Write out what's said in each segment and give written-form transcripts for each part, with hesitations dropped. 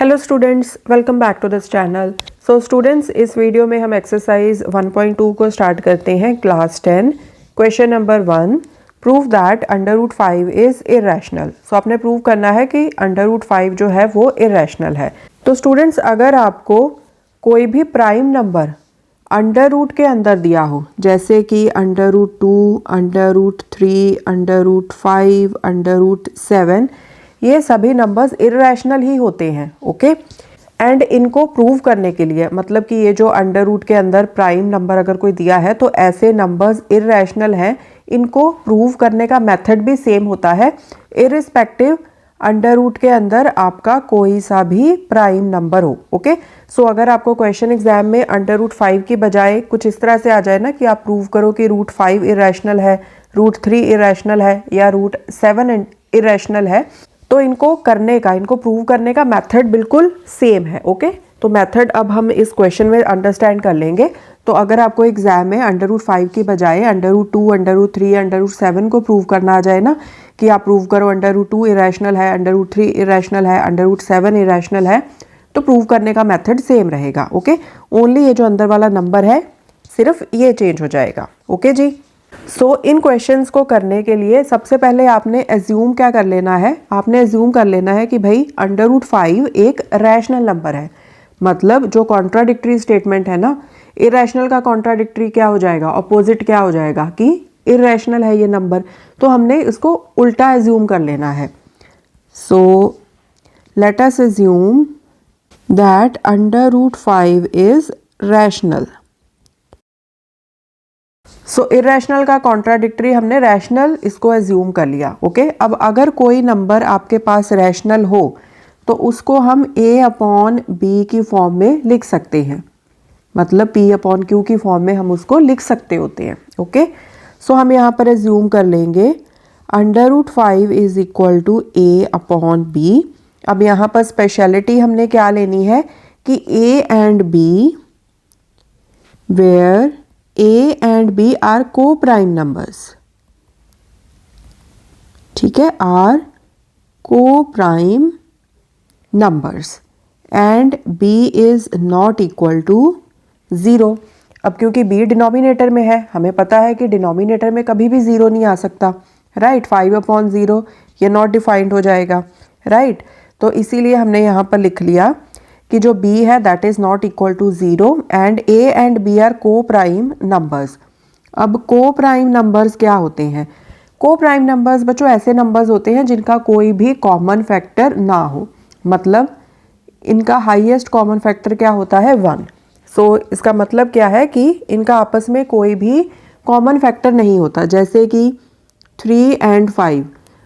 Hello students, welcome back to this channel. So students, इस video में हम exercise 1.2 को स्टार्ट करते हैं, class 10। Question number 1, prove that √5 is irrational. So आपने प्रूव करना है कि √5 जो है वो इरेशनल है। तो स्टूडेंट्स, अगर आपको कोई भी प्राइम नंबर अंडर रूट के अंदर दिया हो, जैसे कि √2, √3, √5, √7, ये सभी नंबर्स इरेशनल ही होते हैं। ओके, एंड इनको प्रूव करने के लिए, मतलब कि ये जो अंडर रूट के अंदर प्राइम नंबर अगर कोई दिया है तो ऐसे नंबर्स इरेशनल हैं, इनको प्रूव करने का मेथड भी सेम होता है, इरिस्पेक्टिव अंडर रूट के अंदर आपका कोई सा भी प्राइम नंबर हो। ओके, सो अगर आपको क्वेश्चन एग्जाम में √5 की बजाय कुछ इस तरह से आ जाए ना कि आप प्रूव करो कि √5 इरेशनल है, √3 इरेशनल है या √7 इरेशनल है, तो इनको प्रूव करने का मेथड बिल्कुल सेम है। ओके, तो मेथड अब हम इस क्वेश्चन में अंडरस्टैंड कर लेंगे। तो अगर आपको एग्जाम में √5 की बजाय √2, √3, √7 को प्रूव करना आ जाए ना कि आप प्रूव करो √2 इरेशनल है, √3 इरेशनल है, √7 इरेशनल है, तो प्रूव करने का मेथड सेम रहेगा। ओके, ओनली ये जो अंदर वाला नंबर है सिर्फ ये चेंज हो जाएगा। ओके जी। सो इन क्वेश्चंस को करने के लिए सबसे पहले आपने एज्यूम क्या कर लेना है, आपने एज्यूम कर लेना है कि भाई √5 एक रैशनल नंबर है। मतलब जो कॉन्ट्राडिक्टरी स्टेटमेंट है ना, इरेशनल का कॉन्ट्राडिक्टरी क्या हो जाएगा, अपोजिट क्या हो जाएगा कि इरेशनल है ये नंबर, तो हमने इसको उल्टा एज्यूम कर लेना है। So let us assume that √5 is rational. So irrational का कॉन्ट्राडिक्टरी हमने रैशनल इसको एज्यूम कर लिया। ओके, अब अगर कोई नंबर आपके पास रैशनल हो तो उसको हम A/B की फॉर्म में लिख सकते हैं, मतलब P/Q की फॉर्म में हम उसको लिख सकते होते हैं। ओके, सो हम यहाँ पर एज्यूम कर लेंगे √5 इज इक्वल टू A/B। अब यहाँ पर स्पेशलिटी हमने क्या लेनी है कि A and B where A and B are co-prime numbers। ठीक है, are co-prime numbers and B is not equal to 0। अब क्योंकि B डिनोमिनेटर में है, हमें पता है कि डिनोमिनेटर में कभी भी 0 नहीं आ सकता, राइट। 5/0 ये नॉट डिफाइंड हो जाएगा, राइट। तो इसीलिए हमने यहाँ पर लिख लिया कि जो B है that is not equal to 0 and A and B are coprime numbers. अब को प्राइम नंबर्स क्या होते हैं? को प्राइम नंबर्स बच्चों ऐसे नंबर्स होते हैं जिनका कोई भी कॉमन फैक्टर ना हो, मतलब इनका हाईएस्ट कॉमन फैक्टर क्या होता है 1। सो इसका मतलब क्या है कि इनका आपस में कोई भी कॉमन फैक्टर नहीं होता, जैसे कि 3 एंड 5।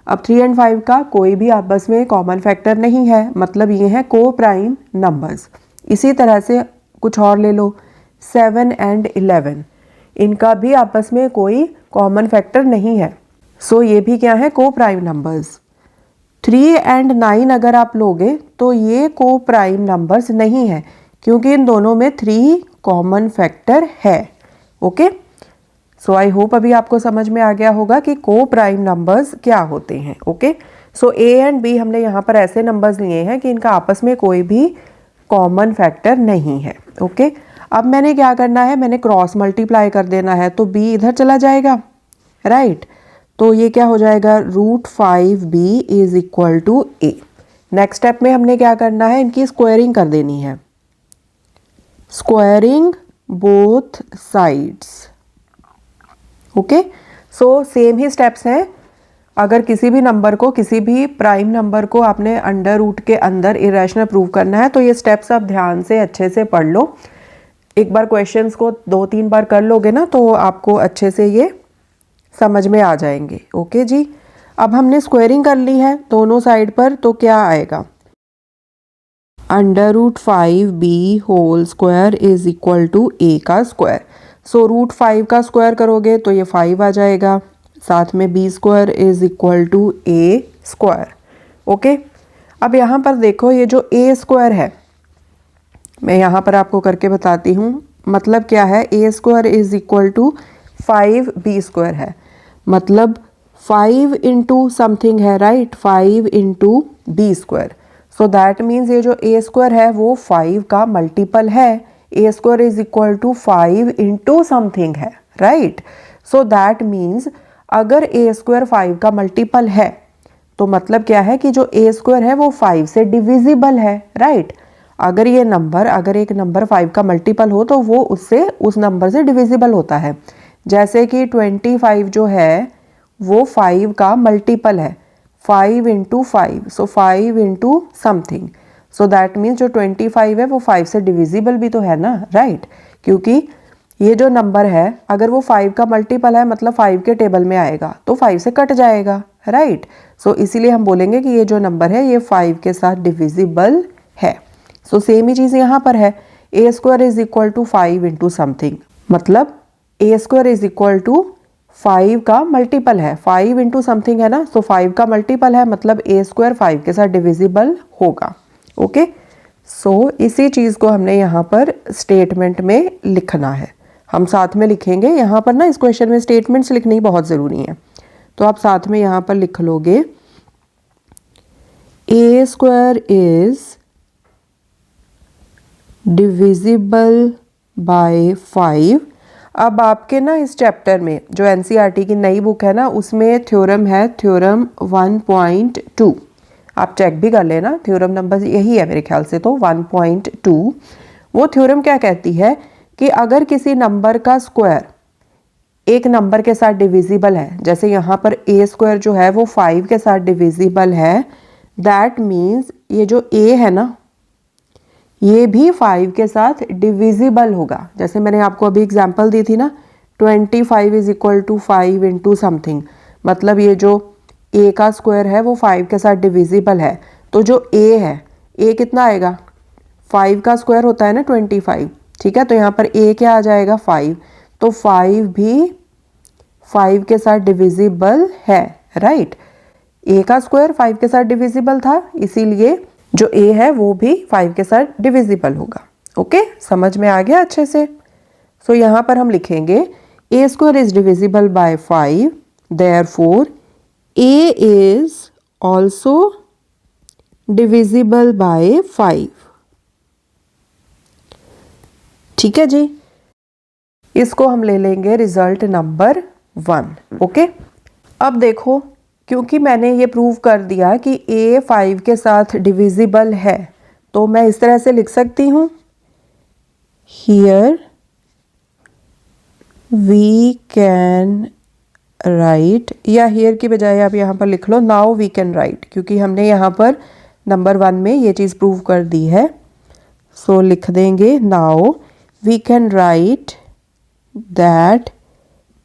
अब 3 एंड 5 का कोई भी आपस में कॉमन फैक्टर नहीं है, मतलब ये हैं को प्राइम नंबर्स। इसी तरह से कुछ और ले लो, 7 एंड 11, इनका भी आपस में कोई कॉमन फैक्टर नहीं है, सो ये भी क्या है को प्राइम नंबर्स। 3 एंड 9 अगर आप लोगे तो ये को प्राइम नंबर्स नहीं है, क्योंकि इन दोनों में 3 कॉमन फैक्टर है। ओके, सो आई होप अभी आपको समझ में आ गया होगा कि को प्राइम नंबर्स क्या होते हैं। Okay, so A and B हमने यहाँ पर ऐसे नंबर्स लिए हैं कि इनका आपस में कोई भी कॉमन फैक्टर नहीं है। ओके, अब मैंने क्या करना है, मैंने क्रॉस मल्टीप्लाई कर देना है, तो B इधर चला जाएगा, राइट। तो ये क्या हो जाएगा, √5B is equal to A। Next step में हमने क्या करना है, इनकी स्क्वायरिंग कर देनी है, squaring both sides. Okay, so same ही स्टेप्स हैं। अगर किसी भी नंबर को, किसी भी प्राइम नंबर को आपने अंडर रूट के अंदर इरेशनल प्रूव करना है तो ये स्टेप्स आप ध्यान से अच्छे से पढ़ लो। एक बार क्वेश्चंस को 2-3 बार कर लोगे ना तो आपको अच्छे से ये समझ में आ जाएंगे। ओके जी, अब हमने स्क्वायरिंग कर ली है दोनों साइड पर, तो क्या आएगा, √5B whole square is equal to A का स्क्वायर। सो √5 का स्क्वायर करोगे तो ये 5 आ जाएगा, साथ में B square is equal to A square. Okay, अब यहाँ पर देखो ये जो A स्क्वायर है, मैं यहाँ पर आपको करके बताती हूँ, मतलब क्या है, A square is equal to 5B square है, मतलब 5 इंटू समथिंग है, right, 5 into B square. So that means ये जो ए स्क्वायर है वो 5 का मल्टीपल है। A square is equal to 5 into something है, राइट। सो दैट मीन्स अगर ए स्क्वायर 5 का मल्टीपल है तो मतलब क्या है कि जो ए स्क्वायर है वो 5 से डिविजिबल है, राइट। अगर एक नंबर 5 का मल्टीपल हो तो वो उस नंबर से डिविजिबल होता है। जैसे कि 25 जो है वो 5 का मल्टीपल है, 5 into 5, so 5 into something. So that means जो 25 है वो 5 से डिविजिबल भी तो है ना, राइट। क्योंकि ये जो नंबर है अगर वो 5 का मल्टीपल है मतलब 5 के टेबल में आएगा तो 5 से कट जाएगा, राइट। सो इसीलिए हम बोलेंगे कि ये जो नंबर है ये 5 के साथ डिविजिबल है। सो सेम ही चीज़ यहाँ पर है, A square is equal to 5 into something, मतलब A square is equal to 5 का मल्टीपल है, 5 इंटू समथिंग है ना, सो 5 का मल्टीपल है मतलब ए स्क्वायर 5 के साथ डिविजिबल होगा। ओके, सो इसी चीज़ को हमने यहाँ पर स्टेटमेंट में लिखना है। हम साथ में लिखेंगे यहाँ पर ना, इस क्वेश्चन में स्टेटमेंट्स लिखनी बहुत ज़रूरी है, तो आप साथ में यहाँ पर लिख लोगे ए स्क्वायर इज डिविजिबल बाय 5। अब आपके ना इस चैप्टर में जो एनसीईआरटी की नई बुक है ना उसमें थ्योरम है, थ्योरम 1.2, आप चेक भी कर लेना, थ्योरम नंबर यही है मेरे ख्याल से, तो 1.2। वो थ्योरम क्या कहती है कि अगर किसी नंबर का स्क्वायर एक नंबर के साथ डिविजिबल है, जैसे यहाँ पर ए स्क्वायर जो है वो 5 के साथ डिविजिबल है, दैट मीन्स ये जो ए है ना ये भी 5 के साथ डिविजिबल होगा। जैसे मैंने आपको अभी एग्जांपल दी थी ना, 25 is equal to 5 into something, मतलब ये जो ए का स्क्वायर है वो 5 के साथ डिविजिबल है। तो जो ए है, ए कितना आएगा, 5 का स्क्वायर होता है ना 25, ठीक है। तो यहाँ पर ए क्या आ जाएगा, 5, तो 5 भी 5 के साथ डिविजिबल है, राइट। ए का स्क्वायर 5 के साथ डिविजिबल था, इसीलिए जो ए है वो भी 5 के साथ डिविजिबल होगा। ओके, समझ में आ गया अच्छे से। सो यहाँ पर हम लिखेंगे A square is divisible by 5, therefore A is also divisible by 5। ठीक है जी, इसको हम ले लेंगे रिजल्ट नंबर 1। ओके, अब देखो, क्योंकि मैंने ये प्रूव कर दिया कि a 5 के साथ डिविजिबल है, तो मैं इस तरह से लिख सकती हूँ, हियर वी कैन राइट, या हियर की बजाय आप यहाँ पर लिख लो नाउ वी कैन राइट, क्योंकि हमने यहाँ पर नंबर 1 में ये चीज़ प्रूव कर दी है। सो लिख देंगे now we can write that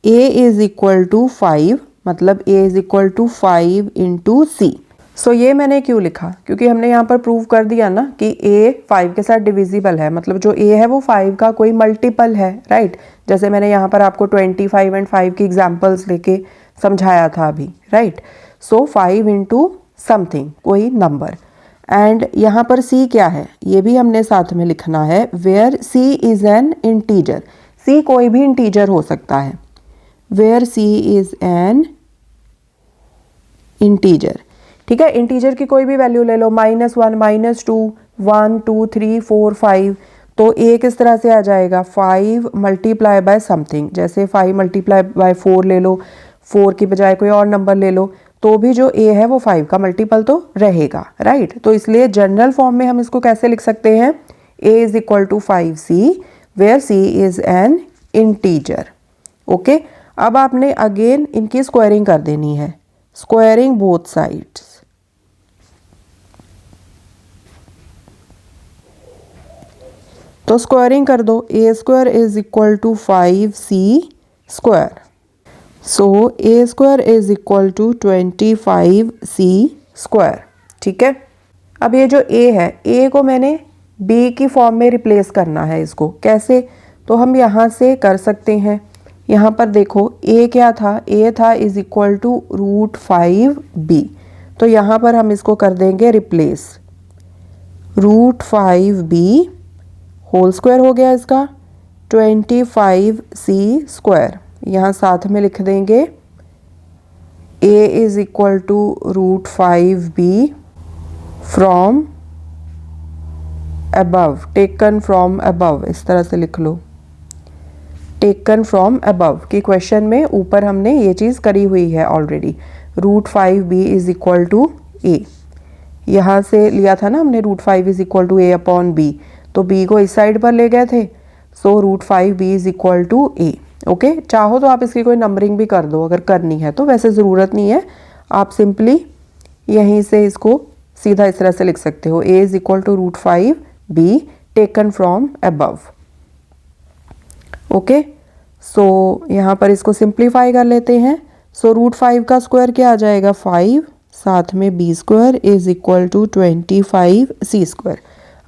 a is equal to 5, मतलब a is equal to 5 into C. So ये मैंने क्यों लिखा, क्योंकि हमने यहाँ पर प्रूव कर दिया ना कि a 5 के साथ डिविजिबल है, मतलब जो a है वो 5 का कोई मल्टीपल है, राइट। जैसे मैंने यहाँ पर आपको 25 एंड 5 की एग्जांपल्स लेके समझाया था अभी, राइट। सो 5 इंटू समथिंग, कोई नंबर, एंड यहाँ पर c क्या है ये भी हमने साथ में लिखना है, where c is an integer, c कोई भी इंटीजर हो सकता है, where c is an integer. ठीक है, इंटीजर की कोई भी वैल्यू ले लो, -1, -2, 1, 2, 3, 4, 5, तो a किस तरह से आ जाएगा, 5 मल्टीप्लाई बाय समथिंग, जैसे 5 मल्टीप्लाई बाय 4 ले लो, 4 की बजाय कोई और नंबर ले लो, तो भी जो a है वो 5 का मल्टीपल तो रहेगा, राइट। तो इसलिए जनरल फॉर्म में हम इसको कैसे लिख सकते हैं, a is equal to 5c, where c is an integer. Okay, अब आपने अगेन इनकी स्क्वायरिंग कर देनी है, स्क्वायरिंग बोथ साइड्स। तो स्क्वायरिंग कर दो, a square is equal to 5c square, so a square is equal to 25c square. ठीक है, अब ये जो a है, a को मैंने b की फॉर्म में रिप्लेस करना है, इसको कैसे, तो हम यहाँ से कर सकते हैं। यहाँ पर देखो a क्या था, a था इज इक्वल टू √5b, तो यहाँ पर हम इसको कर देंगे रिप्लेस, √5b होल स्क्वायर हो गया इसका, 25c स्क्वायर, यहाँ साथ में लिख देंगे a is equal to √5b from above, taken from above, इस तरह से लिख लो, टेकन फ्रॉम अबव कि क्वेश्चन में ऊपर हमने ये चीज़ करी हुई है already. √5b is equal to A, यहाँ से लिया था ना हमने √5 is equal to A upon B, तो b को इस साइड पर ले गए थे, so √5b is equal to A. Okay, चाहो तो आप इसकी कोई नंबरिंग भी कर दो अगर करनी है तो, वैसे ज़रूरत नहीं है, आप सिंपली यहीं से इसको सीधा इस तरह से लिख सकते हो, a is equal to √5b taken from above. Okay, so यहाँ पर इसको सिंप्लीफाई कर लेते हैं। सो √5 का स्क्वायर क्या आ जाएगा 5, साथ में b square is equal to 25c square.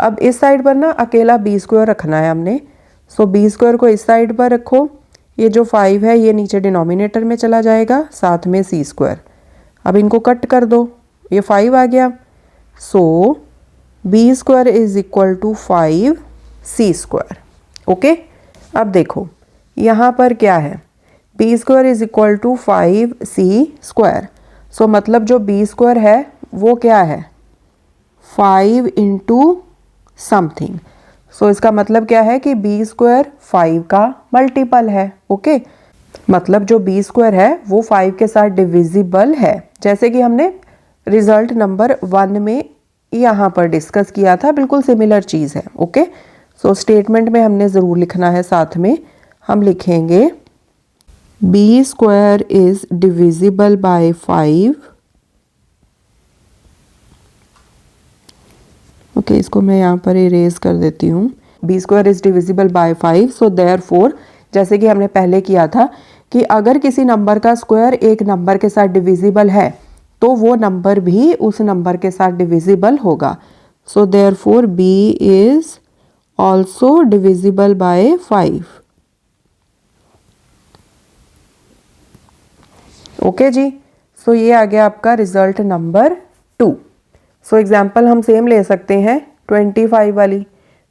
अब इस साइड पर ना अकेला b स्क्वायर रखना है हमने, सो b स्क्वायर को इस साइड पर रखो, ये जो 5 है ये नीचे डिनोमिनेटर में चला जाएगा, साथ में c स्क्वायर। अब इनको कट कर दो, ये 5 आ गया, so b square is equal to 5c square. Okay, अब देखो यहाँ पर क्या है, b square is equal to 5c square, so मतलब जो b स्क्वायर है वो क्या है 5 इंटू समथिंग, सो इसका मतलब क्या है कि b स्क्वायर 5 का मल्टीपल है। ओके, मतलब जो b स्क्वायर है वो 5 के साथ डिविजिबल है, जैसे कि हमने रिजल्ट नंबर 1 में यहाँ पर डिस्कस किया था, बिल्कुल सिमिलर चीज़ है। ओके, सो स्टेटमेंट में हमने ज़रूर लिखना है, साथ में हम लिखेंगे b square is divisible by 5। Okay, इसको मैं यहाँ पर इरेज कर देती हूँ, b square is divisible by 5, so therefore जैसे कि हमने पहले किया था कि अगर किसी नंबर का स्क्वायर एक नंबर के साथ डिविजिबल है तो वो नंबर भी उस नंबर के साथ डिविजिबल होगा, so therefore b is also divisible by 5। Okay जी, सो ये आ गया आपका रिजल्ट नंबर 2। सो एग्जाम्पल हम सेम ले सकते हैं 25 वाली,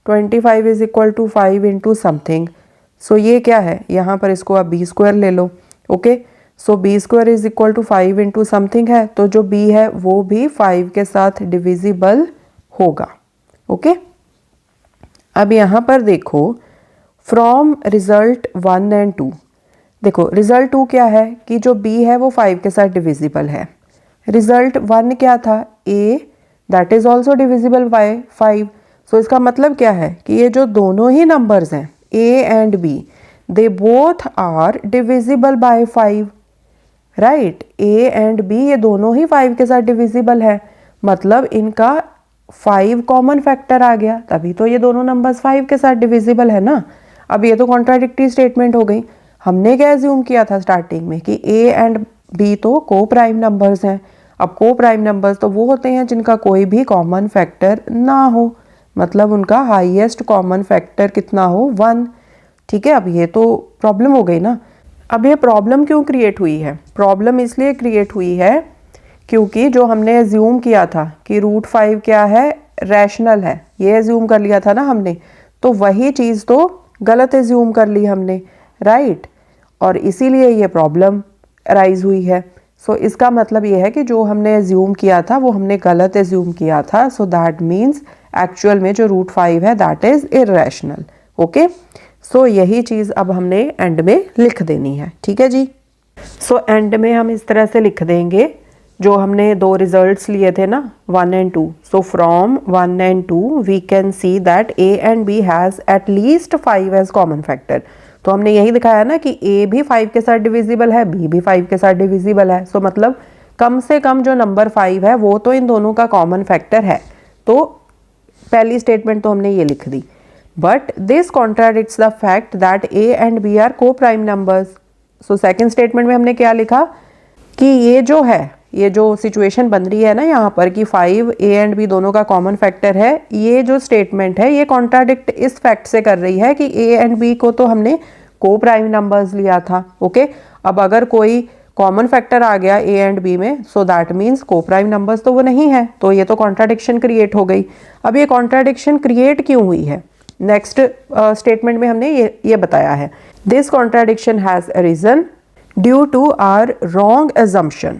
25 is equal to 5 into something, so ये क्या है, यहाँ पर इसको आप b स्क्वायर ले लो। Okay, so b square is equal to 5 into something है, तो जो b है वो भी 5 के साथ डिविजिबल होगा। ओके, अब यहाँ पर देखो फ्रॉम रिजल्ट 1 एंड 2, देखो रिजल्ट 2 क्या है कि जो b है वो 5 के साथ डिविजिबल है, रिजल्ट 1 क्या था a that is also divisible by 5, so इसका मतलब क्या है कि ये जो दोनों ही नंबर्स हैं a and b they both are divisible by 5, right, a and b ये दोनों ही 5 के साथ डिविजिबल है, मतलब इनका 5 कॉमन फैक्टर आ गया, तभी तो ये दोनों नंबर्स 5 के साथ डिविजिबल है ना। अब ये तो कॉन्ट्राडिक्टरी स्टेटमेंट हो गई, हमने क्या एज्यूम किया था स्टार्टिंग में कि a एंड b तो को प्राइम नंबर्स हैं, अब को प्राइम नंबर्स तो वो होते हैं जिनका कोई भी कॉमन फैक्टर ना हो, मतलब उनका हाईएस्ट कॉमन फैक्टर कितना हो 1। ठीक है, अब ये तो प्रॉब्लम हो गई ना। अब ये प्रॉब्लम क्यों क्रिएट हुई है, प्रॉब्लम इसलिए क्रिएट हुई है क्योंकि जो हमने एज्यूम किया था कि √5 क्या है रैशनल है, ये एज्यूम कर लिया था ना हमने, तो वही चीज़ तो गलत एज्यूम कर ली हमने, राइट, और इसीलिए ये प्रॉब्लम अराइज हुई है। सो इसका मतलब ये है कि जो हमने एज्यूम किया था वो हमने गलत एज्यूम किया था, सो दैट मीन्स एक्चुअल में जो √5 है दैट इज इररेशनल। ओके, सो यही चीज़ अब हमने एंड में लिख देनी है। ठीक है जी, सो एंड में हम इस तरह से लिख देंगे, जो हमने दो रिजल्ट्स लिए थे ना 1 and 2, so from 1 and 2 we can see that a and b has at least 5 as common factor, तो हमने यही दिखाया ना कि a भी 5 के साथ डिविजिबल है, b भी 5 के साथ डिविजिबल है, सो मतलब कम से कम जो नंबर 5 है वो तो इन दोनों का कॉमन फैक्टर है, तो पहली स्टेटमेंट तो हमने ये लिख दी, but this contradicts the fact that a and b are coprime numbers. So second statement में हमने क्या लिखा कि ये जो है, ये जो सिचुएशन बन रही है ना यहाँ पर कि 5 a एंड b दोनों का कॉमन फैक्टर है, ये जो स्टेटमेंट है ये कॉन्ट्राडिक्ट इस फैक्ट से कर रही है कि a एंड b को तो हमने को प्राइम नंबर्स लिया था। ओके, अब अगर कोई कॉमन फैक्टर आ गया a एंड b में, सो दैट मीन्स को प्राइम नंबर्स तो वो नहीं है, तो ये तो कॉन्ट्राडिक्शन क्रिएट हो गई। अब ये कॉन्ट्राडिक्शन क्रिएट क्यों हुई है, नेक्स्ट स्टेटमेंट में हमने ये बताया है, this contradiction has arisen due to our wrong assumption,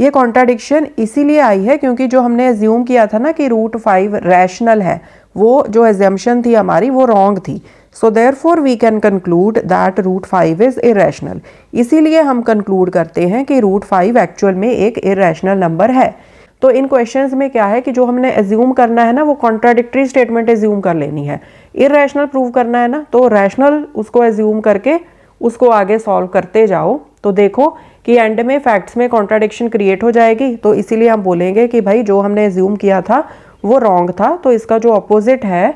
ये कॉन्ट्राडिक्शन इसीलिए आई है क्योंकि जो हमने एज्यूम किया था ना कि √5 रैशनल है, वो जो एजम्पशन थी हमारी वो रॉन्ग थी। So therefore we can conclude that √5 is irrational. इसीलिए हम कंक्लूड करते हैं कि √5 एक्चुअल में एक इरेशनल नंबर है। तो इन क्वेश्चंस में क्या है कि जो हमने एज्यूम करना है ना वो कॉन्ट्राडिक्टरी स्टेटमेंट एज्यूम कर लेनी है। इरेशनल प्रूव करना है ना तो रैशनल उसको एज्यूम करके उसको आगे सॉल्व करते जाओ। तो देखो कि एंड में फैक्ट्स में कॉन्ट्राडिक्शन क्रिएट हो जाएगी, तो इसीलिए हम बोलेंगे कि भाई जो हमने एज्यूम किया था वो रॉन्ग था, तो इसका जो अपोजिट है,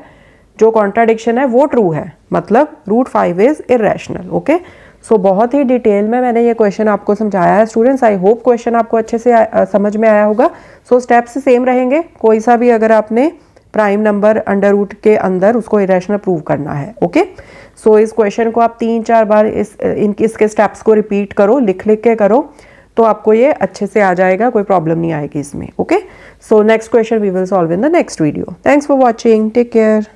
जो कॉन्ट्राडिक्शन है वो ट्रू है, मतलब √5 इज इरेशनल। ओके, सो बहुत ही डिटेल में मैंने ये क्वेश्चन आपको समझाया है स्टूडेंट्स। आई होप क्वेश्चन आपको अच्छे से समझ में आया होगा। सो स्टेप्स सेम रहेंगे, कोई सा भी अगर आपने प्राइम नंबर अंडर रूट के अंदर उसको इरेशनल प्रूव करना है। ओके, सो इस क्वेश्चन को आप 3-4 बार इसके स्टेप्स को रिपीट करो, लिख लिख के करो, तो आपको ये अच्छे से आ जाएगा, कोई प्रॉब्लम नहीं आएगी इसमें। Okay, so next question we will solve in the next video. Thanks for watching, take care.